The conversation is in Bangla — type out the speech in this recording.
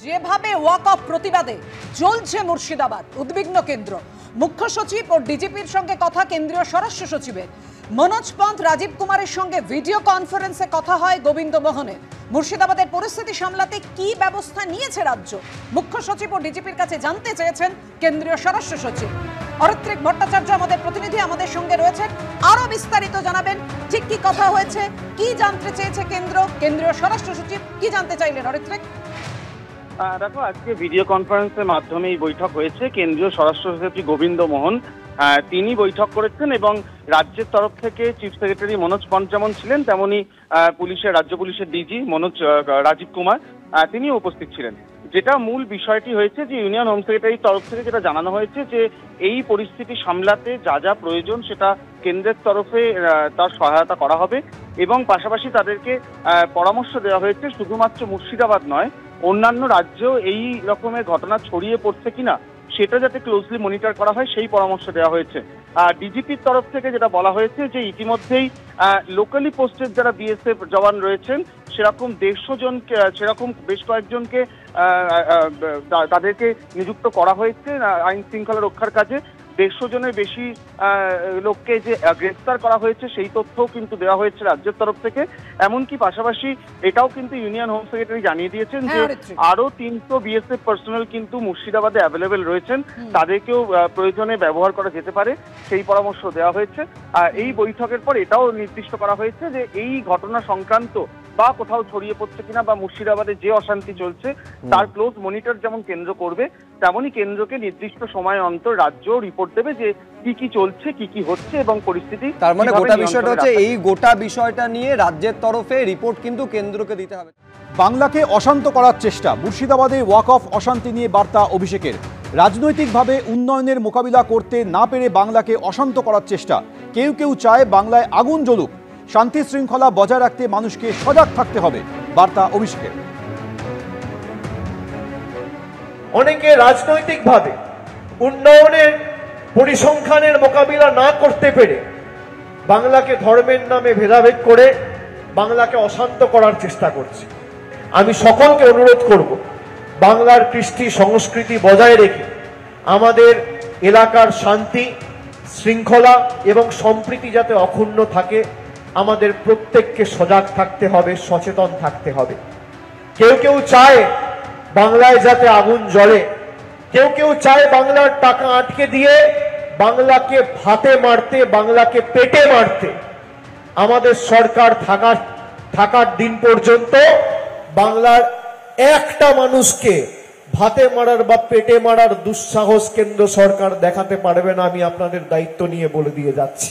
যেভাবে ওয়াক অফ প্রতিবাদে জ্বলছে মুর্শিদাবাদ, উদ্বিগ্ন কেন্দ্র। মুখ্য সচিব ও ডিজিপির সঙ্গে কথা কেন্দ্রীয় স্বরাষ্ট্র সচিবের। মনোজ পন্থ, রাজীব কুমারের সঙ্গে ভিডিও কনফারেন্সে কথা হয় গোবিন্দ মোহনের। মুর্শিদাবাদের পরিস্থিতি সামলাতে কি ব্যবস্থা নিয়েছে রাজ্য, মুখ্য সচিব ও ডিজিপির কাছে জানতে চেয়েছেন কেন্দ্রীয় স্বরাষ্ট্র সচিব। অরিত্রিক ভট্টাচার্য আমাদের প্রতিনিধি আমাদের সঙ্গে রয়েছেন, আরো বিস্তারিত জানাবেন ঠিক কি কথা হয়েছে, কি জানতে চেয়েছে কেন্দ্রীয় স্বরাষ্ট্র সচিব, কি জানতে চাইলেন অরিত্রিক? দেখো, আজকে ভিডিও কনফারেন্সের মাধ্যমে এই বৈঠক হয়েছে। কেন্দ্রীয় স্বরাষ্ট্র সচিব গোবিন্দ মোহন তিনি বৈঠক করেছেন এবং রাজ্যের তরফ থেকে চিফ সেক্রেটারি মনোজ পন্থ যেমন ছিলেন, তেমনি রাজ্য পুলিশের ডিজি রাজীব কুমার তিনিও উপস্থিত ছিলেন। যেটা মূল বিষয়টি হয়েছে যে ইউনিয়ন হোম সেক্রেটারির তরফ থেকে যেটা জানানো হয়েছে যে এই পরিস্থিতি সামলাতে যা যা প্রয়োজন সেটা কেন্দ্রের তরফে তার সহায়তা করা হবে এবং পাশাপাশি তাদেরকে পরামর্শ দেওয়া হয়েছে শুধুমাত্র মুর্শিদাবাদ নয়, অন্যান্য রাজ্যেও এই রকমের ঘটনা ছড়িয়ে পড়ছে কিনা সেটা যাতে ক্লোজলি মনিটর করা হয় সেই পরামর্শ দেওয়া হয়েছে। ডিজিপির তরফ থেকে যেটা বলা হয়েছে যে ইতিমধ্যেই লোকালি পোস্টেড যারা বিএসএফ জওয়ান রয়েছেন সেরকম 150 জনকে, সেরকম বেশ কয়েকজনকে তাদেরকে নিযুক্ত করা হয়েছে আইন শৃঙ্খলা রক্ষার কাজে। 150 জনের বেশি লোককে যে গ্রেফতার করা হয়েছে সেই তথ্যও কিন্তু দেওয়া হয়েছে রাজ্যের তরফ থেকে। এমনকি পাশাপাশি এটাও কিন্তু ইউনিয়ন হোম সেক্রেটারি জানিয়ে দিয়েছেন যে আরো 300 বিএসএফ পার্সোনাল কিন্তু মুর্শিদাবাদে অ্যাভেলেবেল রয়েছেন, তাদেরকেও প্রয়োজনে ব্যবহার করা যেতে পারে সেই পরামর্শ দেওয়া হয়েছে। এই বৈঠকের পর এটাও নির্দিষ্ট করা হয়েছে যে এই ঘটনা সংক্রান্ত বা কোথাও ছড়িয়ে পড়ছে কিনা বা মুর্শিদাবাদে যে অশান্তি চলছে তার ক্লোজ মনিটর যেমন কেন্দ্র করবে, তেমনই কেন্দ্রকে নির্দিষ্ট সময় অন্তর রাজ্য রিপোর্ট দেবে যে কি কি চলছে, কি কি হচ্ছে এবং পরিস্থিতি। তার মানে গোটা বিষয়টা হচ্ছে এই গোটা বিষয়টা নিয়ে রাজ্যের তরফে রিপোর্ট কিন্তু কেন্দ্রকে দিতে হবে। বাংলাকে অশান্ত করার চেষ্টা, মুর্শিদাবাদে ওয়াক অফ অশান্তি নিয়ে বার্তা অভিষেকের। রাজনৈতিকভাবে উন্নয়নের মোকাবিলা করতে না পেরে বাংলাকে অশান্ত করার চেষ্টা। কেউ কেউ চায় বাংলায় আগুন জ্বলুক। শান্তি শৃঙ্খলা বজায় রাখতে মানুষকে সজাগ থাকতে হবে, বার্তা অভিষেকের। অনেকে রাজনৈতিকভাবে উন্নয়নের পরিসংখ্যানের মোকাবিলা না করতে পেরে বাংলাকে ধর্মের নামে ভেদাভেদ করে বাংলাকে অশান্ত করার চেষ্টা করছে। আমি সকলকে অনুরোধ করব, বাংলার কৃষ্টি সংস্কৃতি বজায় রেখে আমাদের এলাকার শান্তি শৃঙ্খলা এবং সম্প্রীতি যাতে অক্ষুণ্ণ থাকে আমাদের প্রত্যেককে সজাগ থাকতে হবে, সচেতন থাকতে হবে। কেউ কেউ চায় বাংলায় যাতে আগুন জ্বলে, কেউ কেউ চায় বাংলার টাকা আটকে দিয়ে বাংলাকে ভাতে মারতে, বাংলাকে পেটে মারতে। আমাদের সরকার থাকার দিন পর্যন্ত বাংলার একটা মানুষকে ভাতে মারার বা পেটে মারার দুঃসাহস কেন্দ্র সরকার দেখাতে পারবে না, আমি আপনাদের দায়িত্ব নিয়ে বলে দিয়ে যাচ্ছি।